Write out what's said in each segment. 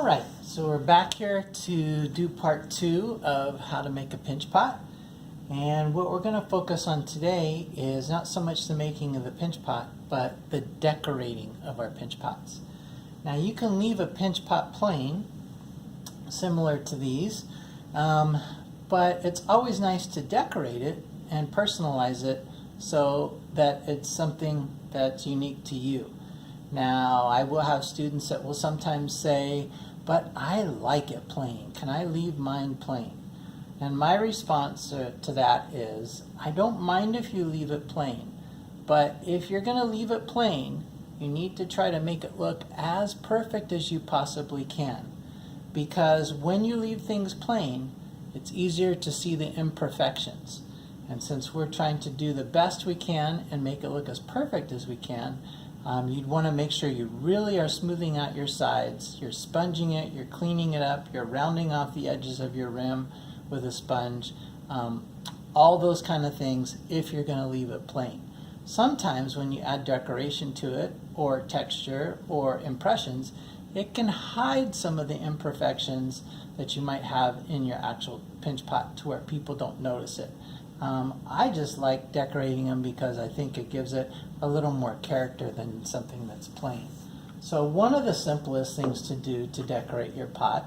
Alright, so we're back here to do part 2 of how to make a pinch pot. And what we're going to focus on today is not so much the making of the pinch pot, but the decorating of our pinch pots. Now you can leave a pinch pot plain, similar to these, but it's always nice to decorate it and personalize it so that it's something that's unique to you. Now, I will have students that will sometimes say, but I like it plain. Can I leave mine plain? And my response to that is, I don't mind if you leave it plain, but if you're going to leave it plain, you need to try to make it look as perfect as you possibly can. Because when you leave things plain, it's easier to see the imperfections. And since we're trying to do the best we can and make it look as perfect as we can, you'd want to make sure you really are smoothing out your sides, you're sponging it, you're cleaning it up, you're rounding off the edges of your rim with a sponge, all those kind of things if you're going to leave it plain. Sometimes when you add decoration to it, or texture, or impressions, it can hide some of the imperfections that you might have in your actual pinch pot to where people don't notice it. I just like decorating them because I think it gives it a little more character than something that's plain. So one of the simplest things to do to decorate your pot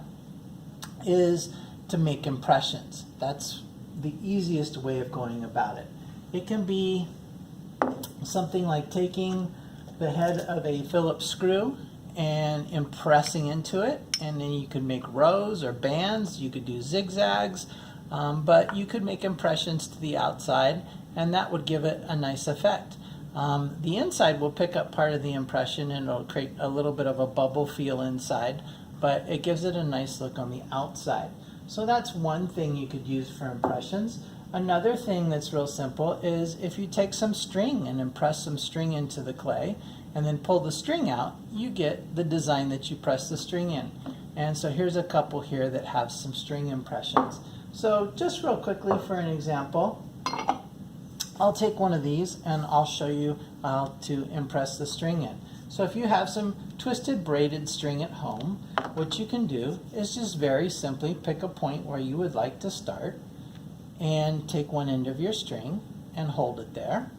is to make impressions. That's the easiest way of going about it. It can be something like taking the head of a Phillips screw and impressing into it, and then you could make rows or bands, you could do zigzags, but you could make impressions to the outside and that would give it a nice effect. The inside will pick up part of the impression and it'll create a little bit of a bubble feel inside, but it gives it a nice look on the outside. So that's one thing you could use for impressions. Another thing that's real simple is if you take some string and impress some string into the clay and then pull the string out, you get the design that you press the string in. And so here's a couple here that have some string impressions. So just real quickly for an example, I'll take one of these and I'll show you how to impress the string in. So if you have some twisted braided string at home, what you can do is just very simply pick a point where you would like to start and take one end of your string and hold it there.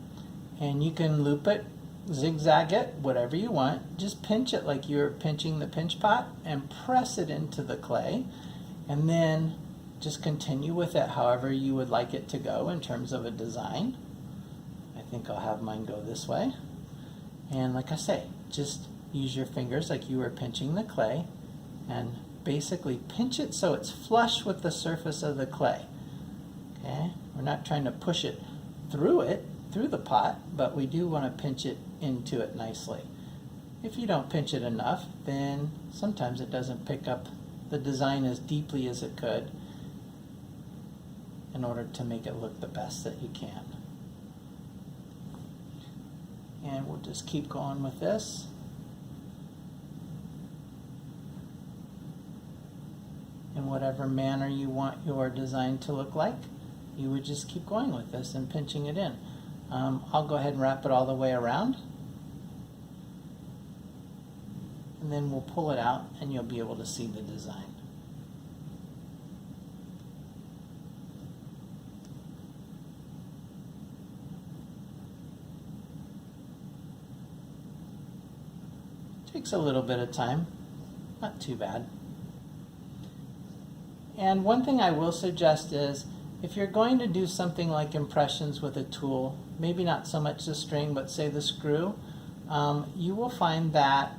And you can loop it, zigzag it, whatever you want. Just pinch it like you're pinching the pinch pot and press it into the clay. And then just continue with it however you would like it to go in terms of a design. I think I'll have mine go this way. And like I say, just use your fingers like you were pinching the clay and basically pinch it so it's flush with the surface of the clay. Okay? We're not trying to push it, through the pot, but we do want to pinch it into it nicely. If you don't pinch it enough, then sometimes it doesn't pick up the design as deeply as it could in order to make it look the best that you can. And we'll just keep going with this. In whatever manner you want your design to look like, you would just keep going with this and pinching it in. I'll go ahead and wrap it all the way around. And then we'll pull it out and you'll be able to see the design. Takes a little bit of time, not too bad. And one thing I will suggest is if you're going to do something like impressions with a tool, maybe not so much the string, but say the screw, you will find that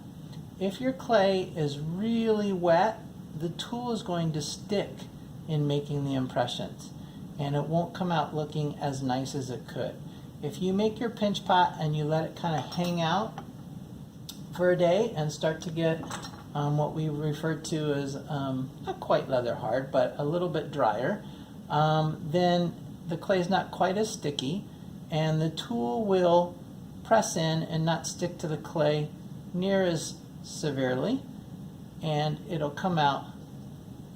if your clay is really wet, the tool is going to stick in making the impressions and it won't come out looking as nice as it could. If you make your pinch pot and you let it kind of hang out for a day and start to get what we refer to as not quite leather hard, but a little bit drier, then the clay is not quite as sticky and the tool will press in and not stick to the clay near as severely, and it'll come out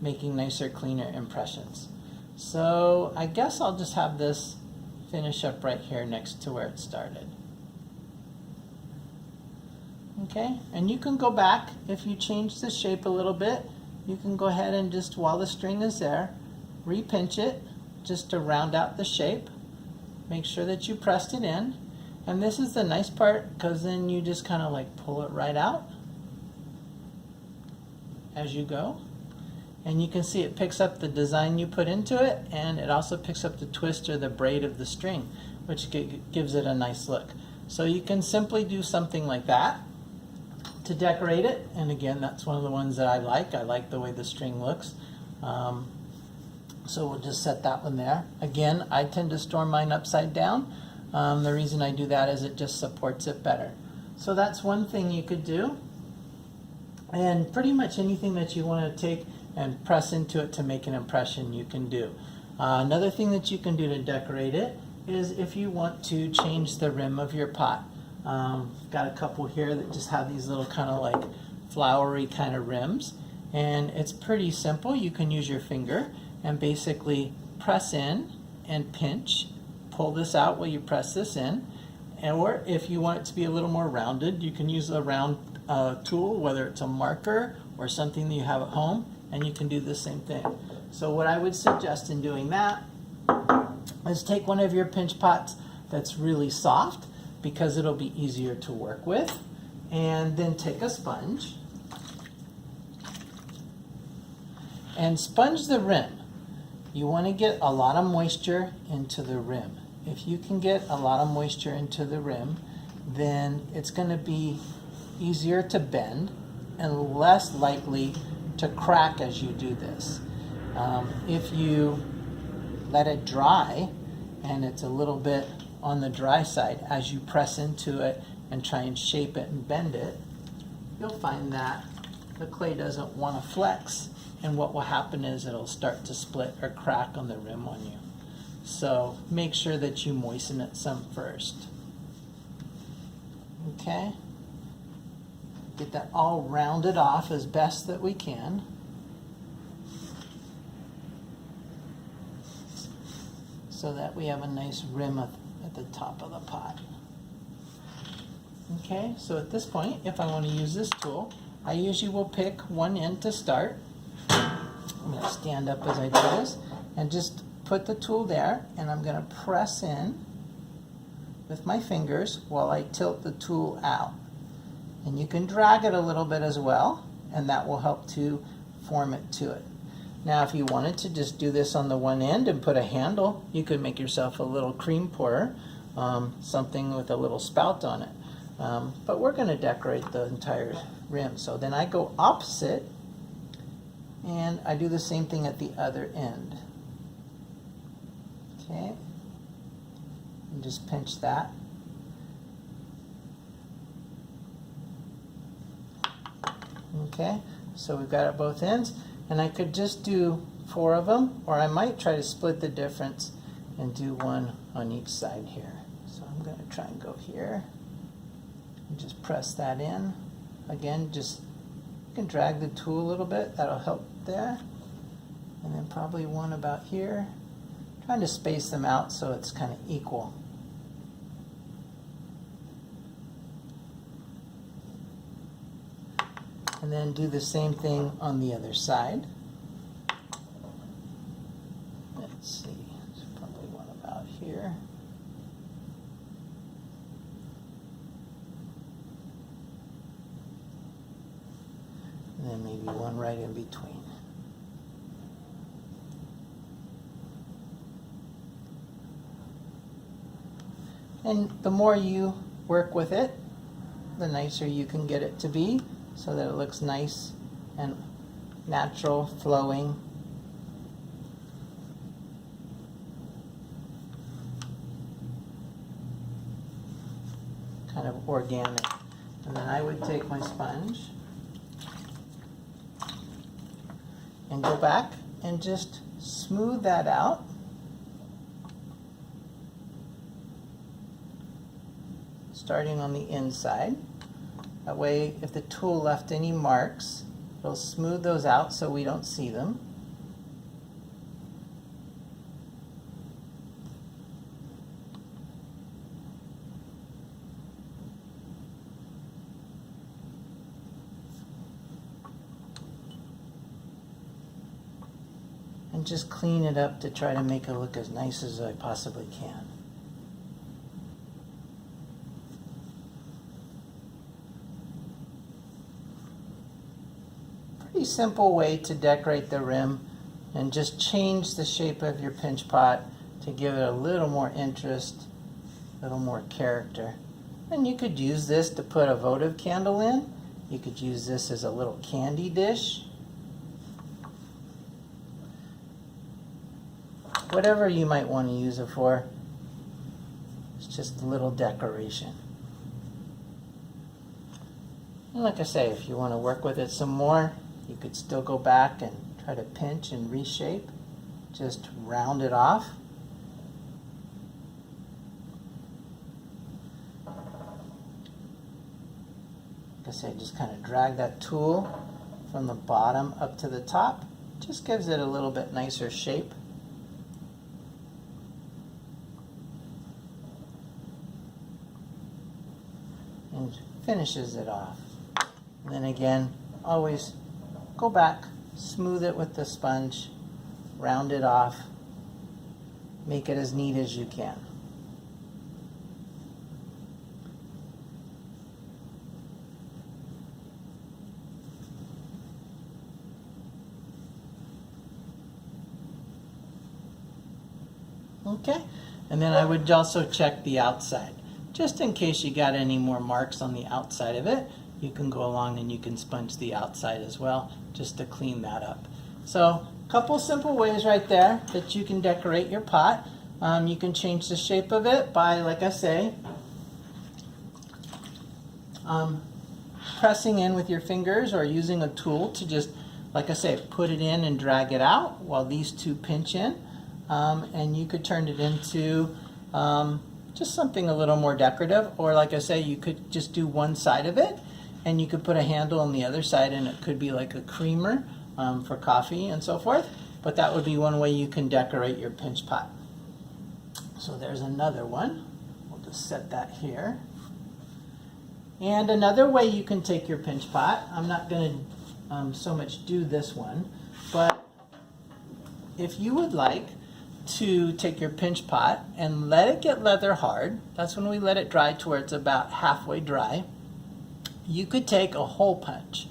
making nicer, cleaner impressions. So I guess I'll just have this finish up right here next to where it started. Okay, and you can go back if you change the shape a little bit you can go ahead and just, while the string is there, repinch it just to round out the shape. Make sure that you pressed it in. And this is the nice part, because then you just kind of like pull it right out as you go. And you can see it picks up the design you put into it, and it also picks up the twist or the braid of the string, which gives it a nice look. So you can simply do something like that to decorate it. And again, that's one of the ones that I like. I like the way the string looks. So we'll just set that one there. Again, I tend to store mine upside down. The reason I do that is it just supports it better. So that's one thing you could do. And pretty much anything that you want to take and press into it to make an impression, you can do. Another thing that you can do to decorate it is if you want to change the rim of your pot. Got a couple here that just have these little kind of like flowery kind of rims, and it's pretty simple. You can use your finger and basically press in and pinch, pull this out while you press this in. Or if you want it to be a little more rounded, you can use a round tool, whether it's a marker or something that you have at home, and you can do the same thing. So what I would suggest in doing that is take one of your pinch pots that's really soft, because it'll be easier to work with, and then take a sponge and sponge the rim. You want to get a lot of moisture into the rim. If you can get a lot of moisture into the rim, then it's going to be easier to bend and less likely to crack as you do this. If you let it dry and it's a little bit on the dry side, as you press into it and try and shape it and bend it, you'll find that the clay doesn't want to flex, and what will happen is it'll start to split or crack on the rim on you. So make sure that you moisten it some first. Okay? Get that all rounded off as best that we can. So that we have a nice rim at the top of the pot. Okay, so at this point, if I want to use this tool, I usually will pick one end to start. I'm going to stand up as I do this and just put the tool there, and I'm going to press in with my fingers while I tilt the tool out. And you can drag it a little bit as well, and that will help to form it to it. Now, if you wanted to just do this on the one end and put a handle, you could make yourself a little cream pourer, something with a little spout on it. But we're going to decorate the entire rim. So then I go opposite, and I do the same thing at the other end. Okay, and just pinch that. Okay, so we've got it both ends, and I could just do 4 of them, or I might try to split the difference and do one on each side here. So I'm going to try and go here and just press that in. Again, just you can drag the tool a little bit, that'll help there. And then probably one about here. Trying to space them out so it's kind of equal. And then do the same thing on the other side. Let's see, there's probably one about here. And then maybe one right in between. And the more you work with it, the nicer you can get it to be, so that it looks nice and natural, flowing. Kind of organic. And then I would take my sponge and go back and just smooth that out. Starting on the inside. That way, if the tool left any marks, it'll smooth those out so we don't see them. and just clean it up to try to make it look as nice as I possibly can. Pretty simple way to decorate the rim and just change the shape of your pinch pot to give it a little more interest, a little more character. And you could use this to put a votive candle in. You could use this as a little candy dish. Whatever you might want to use it for. It's just a little decoration. And like I say, if you want to work with it some more, you could still go back and try to pinch and reshape. Just round it off. Like I say, just kind of drag that tool from the bottom up to the top. Just gives it a little bit nicer shape. And finishes it off. And then again, always go back, smooth it with the sponge, round it off, make it as neat as you can. Okay, and then I would also check the outside. Just in case you got any more marks on the outside of it, you can go along and you can sponge the outside as well, just to clean that up. So, a couple simple ways right there that you can decorate your pot. You can change the shape of it by, like I say, pressing in with your fingers or using a tool to just, like I say, put it in and drag it out while these two pinch in. And you could turn it into just something a little more decorative, or like I say, you could just do one side of it and you could put a handle on the other side and it could be like a creamer for coffee and so forth. But that would be one way you can decorate your pinch pot. So there's another one. We'll just set that here. And another way you can take your pinch pot, I'm not going to so much do this one, but if you would like to take your pinch pot and let it get leather hard, that's when we let it dry to where it's about halfway dry, you could take a hole punch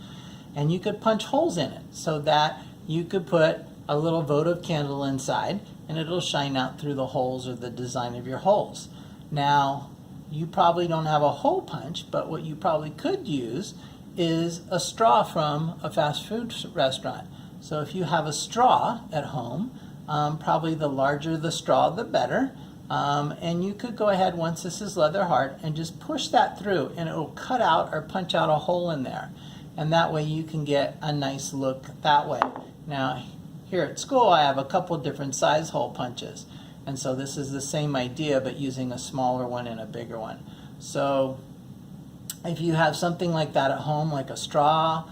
and you could punch holes in it so that you could put a little votive candle inside and it'll shine out through the holes or the design of your holes. Now, you probably don't have a hole punch, but what you probably could use is a straw from a fast food restaurant. So if you have a straw at home, probably the larger the straw, the better. And you could go ahead, once this is leather hard, and just push that through and it will cut out or punch out a hole in there. And that way you can get a nice look that way. Now, here at school I have a couple different size hole punches. And so this is the same idea, but using a smaller one and a bigger one. So if you have something like that at home, like a straw,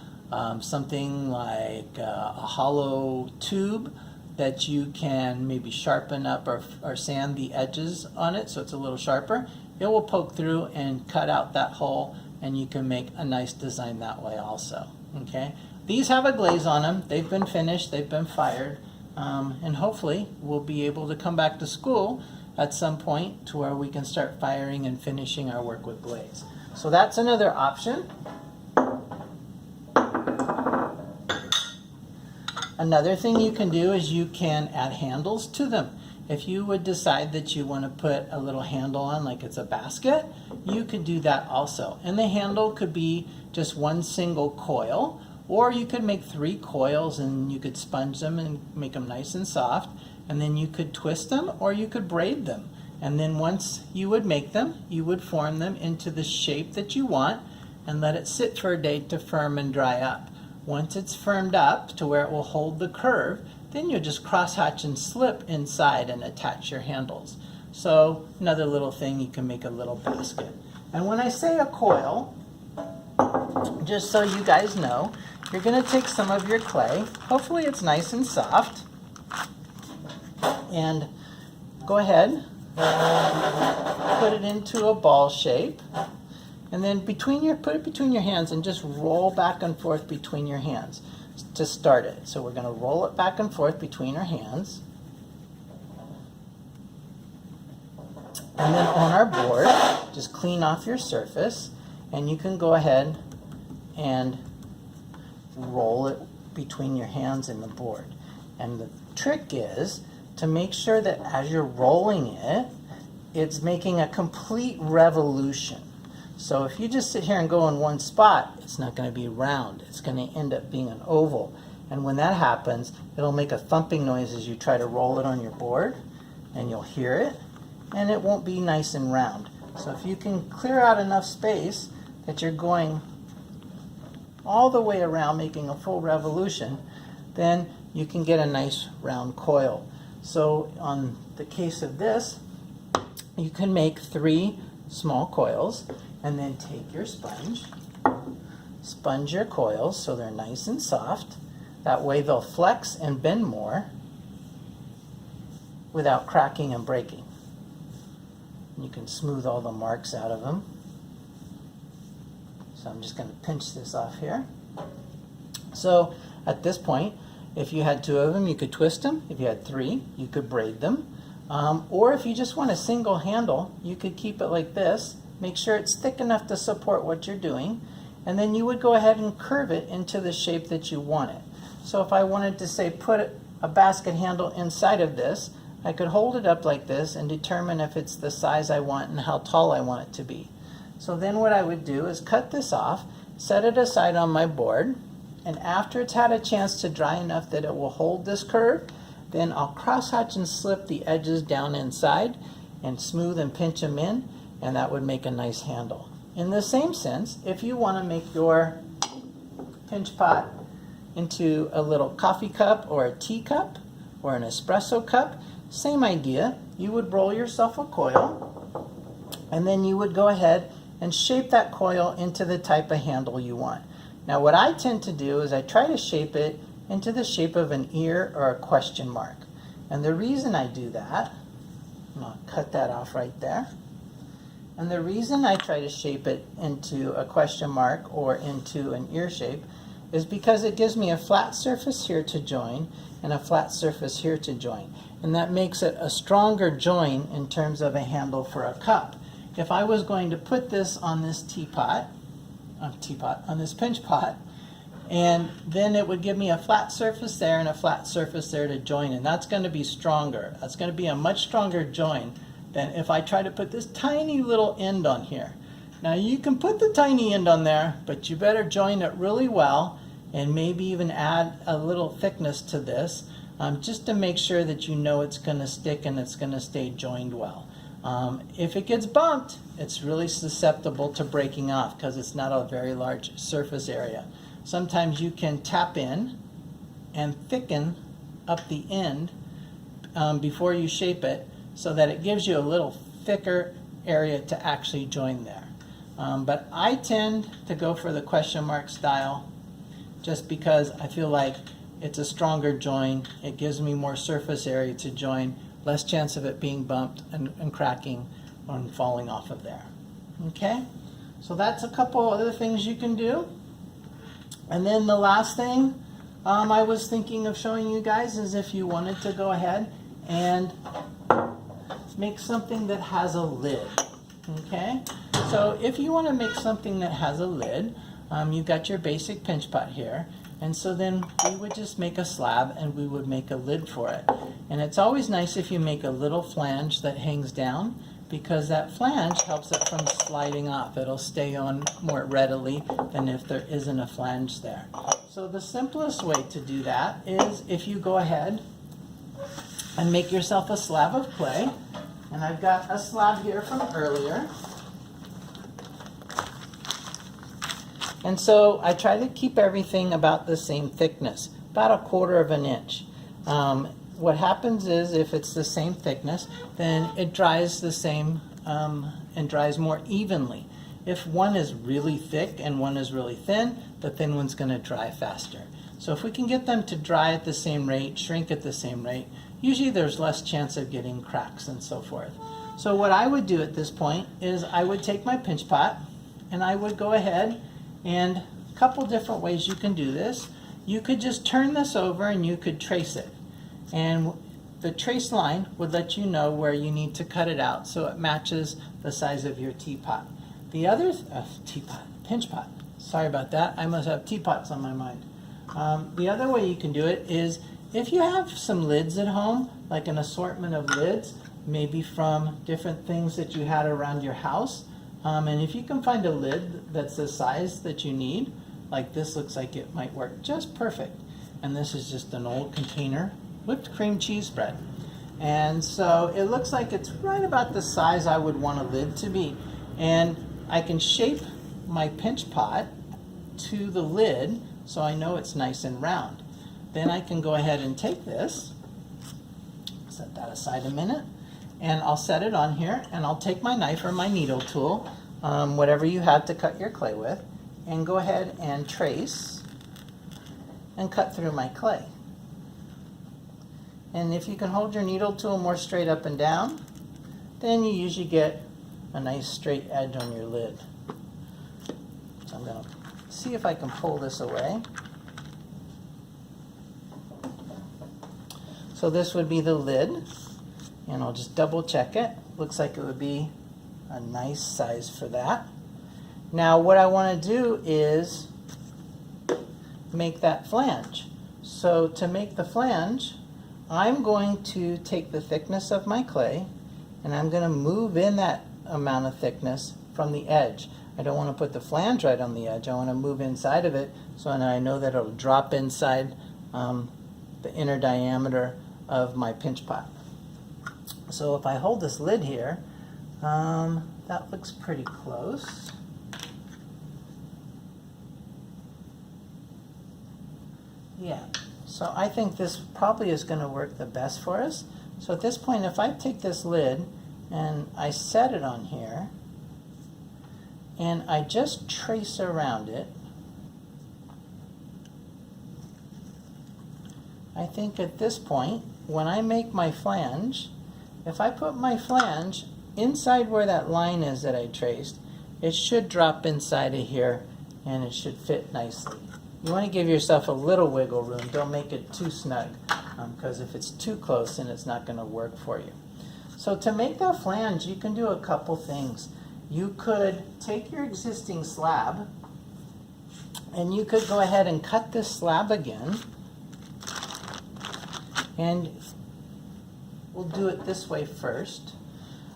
something like a hollow tube that you can maybe sharpen up or sand the edges on it so it's a little sharper, it will poke through and cut out that hole, and you can make a nice design that way also. Okay, these have a glaze on them. They've been finished, they've been fired, and hopefully we'll be able to come back to school at some point to where we can start firing and finishing our work with glaze. So that's another option. Another thing you can do is you can add handles to them. If you would decide that you want to put a little handle on, like it's a basket, you could do that also. And the handle could be just one single coil, or you could make 3 coils and you could sponge them and make them nice and soft, and then you could twist them or you could braid them. And then once you would make them, you would form them into the shape that you want and let it sit for a day to firm and dry up. Once it's firmed up to where it will hold the curve, then you'll just crosshatch and slip inside and attach your handles. So another little thing, you can make a little basket. And when I say a coil, just so you guys know, you're going to take some of your clay, hopefully it's nice and soft, and go ahead, put it into a ball shape. And then put it between your hands and just roll back and forth between your hands. to start it. So we're going to roll it back and forth between our hands. And then on our board, just clean off your surface, and you can go ahead and roll it between your hands and the board. And the trick is to make sure that as you're rolling it, it's making a complete revolution. So if you just sit here and go in one spot, it's not going to be round. It's going to end up being an oval. And when that happens, it'll make a thumping noise as you try to roll it on your board, and you'll hear it, and it won't be nice and round. So if you can clear out enough space that you're going all the way around, making a full revolution, then you can get a nice round coil. So on the case of this, you can make 3 small coils, and then take your sponge your coils so they're nice and soft. That way they'll flex and bend more without cracking and breaking. You can smooth all the marks out of them. So I'm just going to pinch this off here. So at this point, if you had 2 of them, you could twist them. If you had 3, you could braid them. Or if you just want a single handle, you could keep it like this. Make sure it's thick enough to support what you're doing. And then you would go ahead and curve it into the shape that you want it. So if I wanted to say put a basket handle inside of this, I could hold it up like this and determine if it's the size I want and how tall I want it to be. So then what I would do is cut this off, set it aside on my board, and after it's had a chance to dry enough that it will hold this curve, then I'll crosshatch and slip the edges down inside and smooth and pinch them in, and that would make a nice handle. In the same sense, if you want to make your pinch pot into a little coffee cup or a tea cup or an espresso cup, same idea. You would roll yourself a coil, and then you would go ahead and shape that coil into the type of handle you want. Now what I tend to do is I try to shape it into the shape of an ear or a question mark. And the reason I do that, I'll cut that off right there. And the reason I try to shape it into a question mark or into an ear shape is because it gives me a flat surface here to join and a flat surface here to join. And that makes it a stronger join in terms of a handle for a cup. If I was going to put this on this on this pinch pot, and then it would give me a flat surface there and a flat surface there to join, and that's going to be stronger. That's going to be a much stronger join than if I try to put this tiny little end on here. Now you can put the tiny end on there, but you better join it really well and maybe even add a little thickness to this just to make sure that you know it's going to stick and it's going to stay joined well. If it gets bumped, it's really susceptible to breaking off because it's not a very large surface area. Sometimes you can tap in and thicken up the end before you shape it so that it gives you a little thicker area to actually join there. But I tend to go for the question mark style just because I feel like it's a stronger join. It gives me more surface area to join, less chance of it being bumped and cracking or falling off of there. Okay, so that's a couple other things you can do. And then the last thing I was thinking of showing you guys is if you wanted to go ahead and make something that has a lid. Okay, so if you want to make something that has a lid, you've got your basic pinch pot here, and so then we would just make a slab and we would make a lid for it. And it's always nice if you make a little flange that hangs down, because that flange helps it from sliding off. It'll stay on more readily than if there isn't a flange there. So the simplest way to do that is if you go ahead and make yourself a slab of clay. And I've got a slab here from earlier. And so I try to keep everything about the same thickness, about 1/4 of an inch. What happens is if it's the same thickness, then it dries the same and dries more evenly. If one is really thick and one is really thin, the thin one's going to dry faster. So if we can get them to dry at the same rate, shrink at the same rate, usually there's less chance of getting cracks and so forth. So what I would do at this point is I would take my pinch pot and I would go ahead, and a couple different ways you can do this. you could just turn this over and you could trace it. And the trace line would let you know where you need to cut it out so it matches the size of your teapot. The other, pinch pot. Sorry about that. I must have teapots on my mind. The other way you can do it is if you have some lids at home, like an assortment of lids, maybe from different things that you had around your house, and if you can find a lid that's the size that you need, like this looks like it might work just perfect. And this is just an old container, whipped cream cheese spread. And so it looks like it's right about the size I would want a lid to be. And I can shape my pinch pot to the lid so I know it's nice and round. Then I can go ahead and take this, set that aside a minute, and I'll set it on here, and I'll take my knife or my needle tool, whatever you have to cut your clay with, and go ahead and trace and cut through my clay. And if you can hold your needle tool more straight up and down, then you usually get a nice straight edge on your lid. So I'm going to see if I can pull this away. So this would be the lid, and I'll just double check it. Looks like it would be a nice size for that. Now what I want to do is make that flange. So to make the flange, I'm going to take the thickness of my clay and I'm going to move in that amount of thickness from the edge. I don't want to put the flange right on the edge. I want to move inside of it so that I know that it'll drop inside the inner diameter of my pinch pot. So if I hold this lid here, that looks pretty close. Yeah, so I think this probably is going to work the best for us. So at this point, if I take this lid and I set it on here, and I just trace around it, I think at this point, when I make my flange, if I put my flange inside where that line is that I traced, it should drop inside of here and it should fit nicely. You want to give yourself a little wiggle room. Don't make it too snug, because if it's too close, then it's not going to work for you. So to make that flange, you can do a couple things. You could take your existing slab and you could go ahead and cut this slab again, and we'll do it this way first.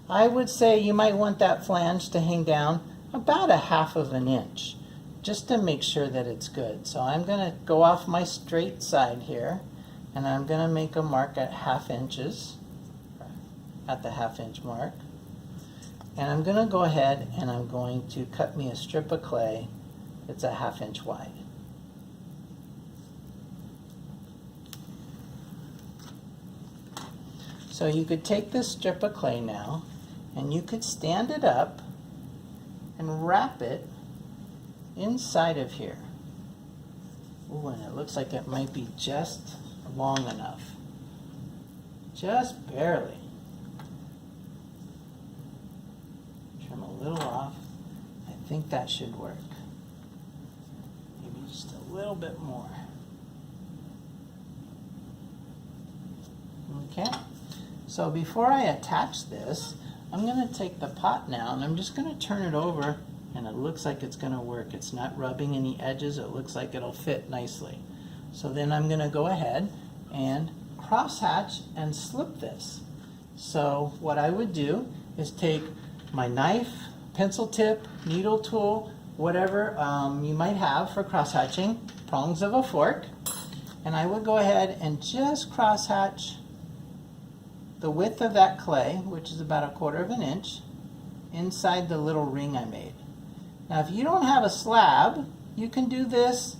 I would say you might want that flange to hang down about 1/2 inch, just to make sure that it's good. So I'm going to go off my straight side here, and I'm going to make a mark at 1/2 inches, at the 1/2 inch mark. And I'm going to go ahead and I'm going to cut me a strip of clay that's 1/2 inch wide. So you could take this strip of clay now, and you could stand it up and wrap it inside of here. Ooh, and it looks like it might be just long enough. Just barely. Trim a little off. I think that should work. Maybe just a little bit more. Okay. So before I attach this, I'm going to take the pot now and I'm just going to turn it over, and it looks like it's going to work. It's not rubbing any edges. It looks like it'll fit nicely. So then I'm going to go ahead and crosshatch and slip this. So what I would do is take my knife, pencil tip, needle tool, whatever you might have for crosshatching, prongs of a fork, and I would go ahead and just crosshatch the width of that clay, which is about 1/4 inch, inside the little ring I made. Now if you don't have a slab, you can do this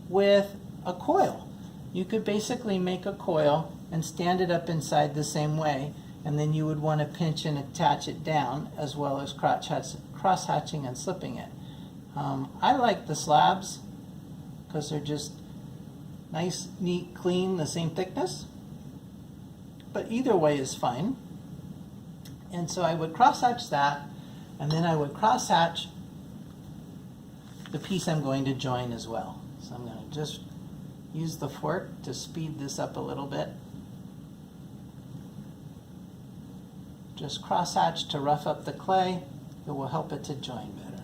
with a coil. You could basically make a coil and stand it up inside the same way, and then you would want to pinch and attach it down, as well as cross-hatching and slipping it. I like the slabs because they're just nice, neat, clean, the same thickness. But either way is fine. And so I would crosshatch that, and then I would crosshatch the piece I'm going to join as well. So I'm going to just use the fork to speed this up a little bit. Just crosshatch to rough up the clay. It will help it to join better.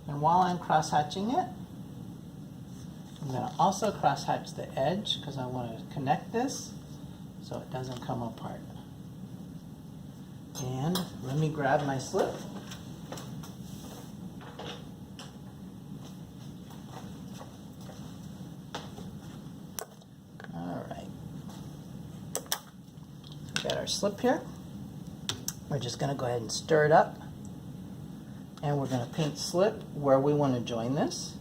And while I'm crosshatching it, I'm going to also crosshatch the edge because I want to connect this so it doesn't come apart. And let me grab my slip. All right. We got our slip here. We're just going to go ahead and stir it up. And we're going to paint slip where we want to join this.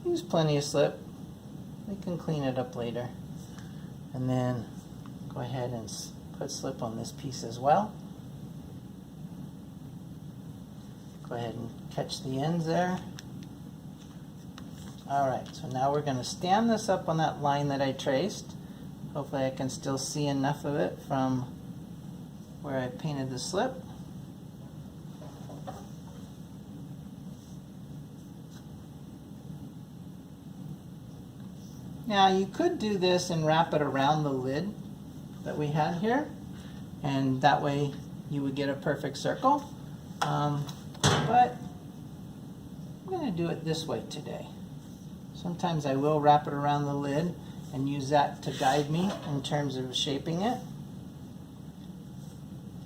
Use plenty of slip. We can clean it up later. And then go ahead and put slip on this piece as well. Go ahead and catch the ends there. Alright, so now we're going to stand this up on that line that I traced. Hopefully I can still see enough of it from where I painted the slip. Now you could do this and wrap it around the lid that we had here, and that way you would get a perfect circle. But I'm going to do it this way today. Sometimes I will wrap it around the lid and use that to guide me in terms of shaping it,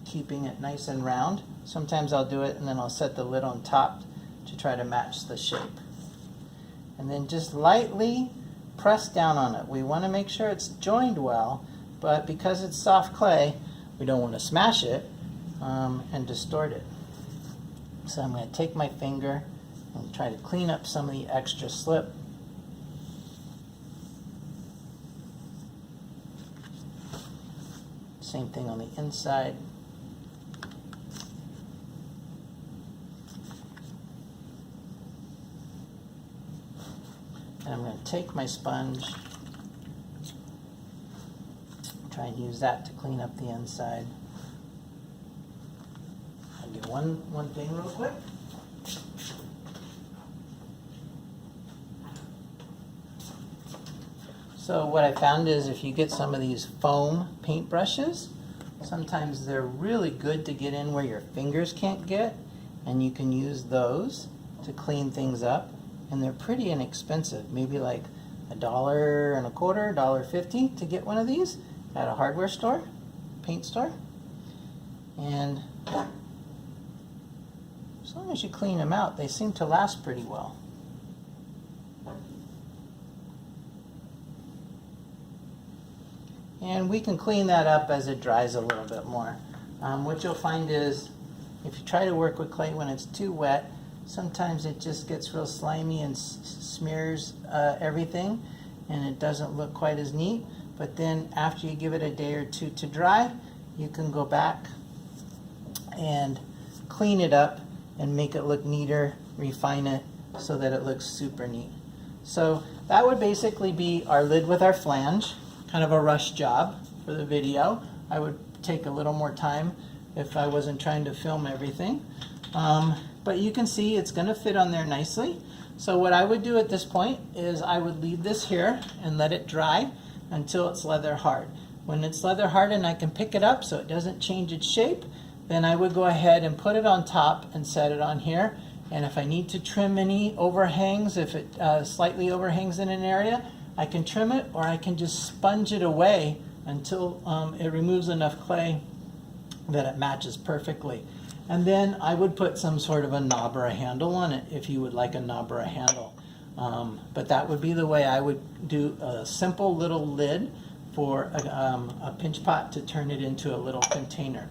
keeping it nice and round. Sometimes I'll do it and then I'll set the lid on top to try to match the shape. And then just lightly press down on it. We want to make sure it's joined well, but because it's soft clay, we don't want to smash it and distort it. So I'm going to take my finger and try to clean up some of the extra slip. Same thing on the inside. And I'm going to take my sponge, try and use that to clean up the inside. I'll do one thing real quick. So what I found is if you get some of these foam paintbrushes, sometimes they're really good to get in where your fingers can't get, and you can use those to clean things up. And they're pretty inexpensive, maybe like $1.25, $1.50 to get one of these at a hardware store, paint store. And as long as you clean them out, they seem to last pretty well. And we can clean that up as it dries a little bit more. What you'll find is if you try to work with clay when it's too wet, sometimes it just gets real slimy and smears everything, and it doesn't look quite as neat. But then after you give it a day or two to dry, you can go back and clean it up and make it look neater, refine it so that it looks super neat. So that would basically be our lid with our flange, kind of a rush job for the video. I would take a little more time if I wasn't trying to film everything. But you can see it's going to fit on there nicely. So what I would do at this point is I would leave this here and let it dry until it's leather hard. When it's leather hard and I can pick it up so it doesn't change its shape, then I would go ahead and put it on top and set it on here. And if I need to trim any overhangs, if it slightly overhangs in an area, I can trim it, or I can just sponge it away until it removes enough clay that it matches perfectly. And then I would put some sort of a knob or a handle on it if you would like a knob or a handle. But that would be the way I would do a simple little lid for a pinch pot to turn it into a little container.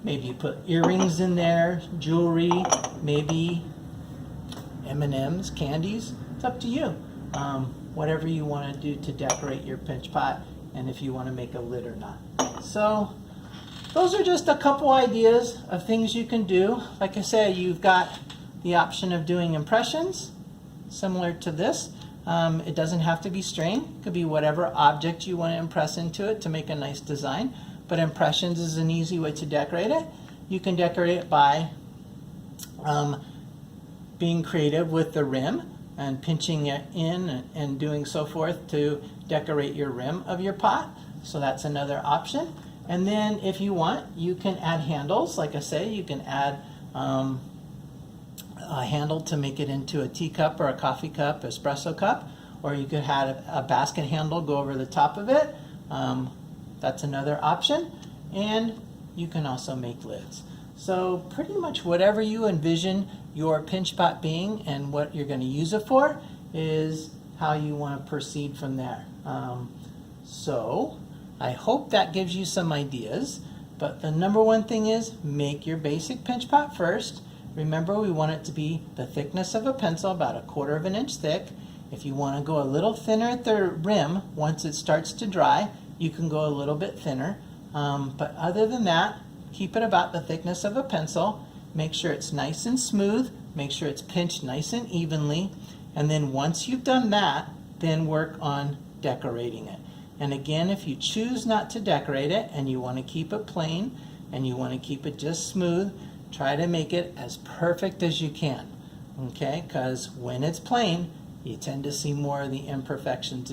Maybe you put earrings in there, jewelry, maybe M&Ms, candies. It's up to you. Whatever you want to do to decorate your pinch pot, and if you want to make a lid or not. So those are just a couple ideas of things you can do. Like I said, you've got the option of doing impressions, similar to this. It doesn't have to be string. It could be whatever object you want to impress into it to make a nice design. But impressions is an easy way to decorate it. you can decorate it by being creative with the rim and pinching it in and doing so forth to decorate your rim of your pot. So that's another option. And then if you want, you can add handles. Like I say, you can add a handle to make it into a teacup or a coffee cup, espresso cup, or you could have a basket handle go over the top of it. That's another option. And you can also make lids. So pretty much whatever you envision your pinch pot being and what you're going to use it for is how you want to proceed from there. So I hope that gives you some ideas, but the number one thing is make your basic pinch pot first. Remember, we want it to be the thickness of a pencil, about 1/4 of an inch thick. If you want to go a little thinner at the rim, once it starts to dry, you can go a little bit thinner. But other than that, keep it about the thickness of a pencil. Make sure it's nice and smooth. Make sure it's pinched nice and evenly. And then once you've done that, then work on decorating it. And again, if you choose not to decorate it and you want to keep it plain and you want to keep it just smooth, try to make it as perfect as you can. Okay? Because when it's plain, you tend to see more of the imperfections.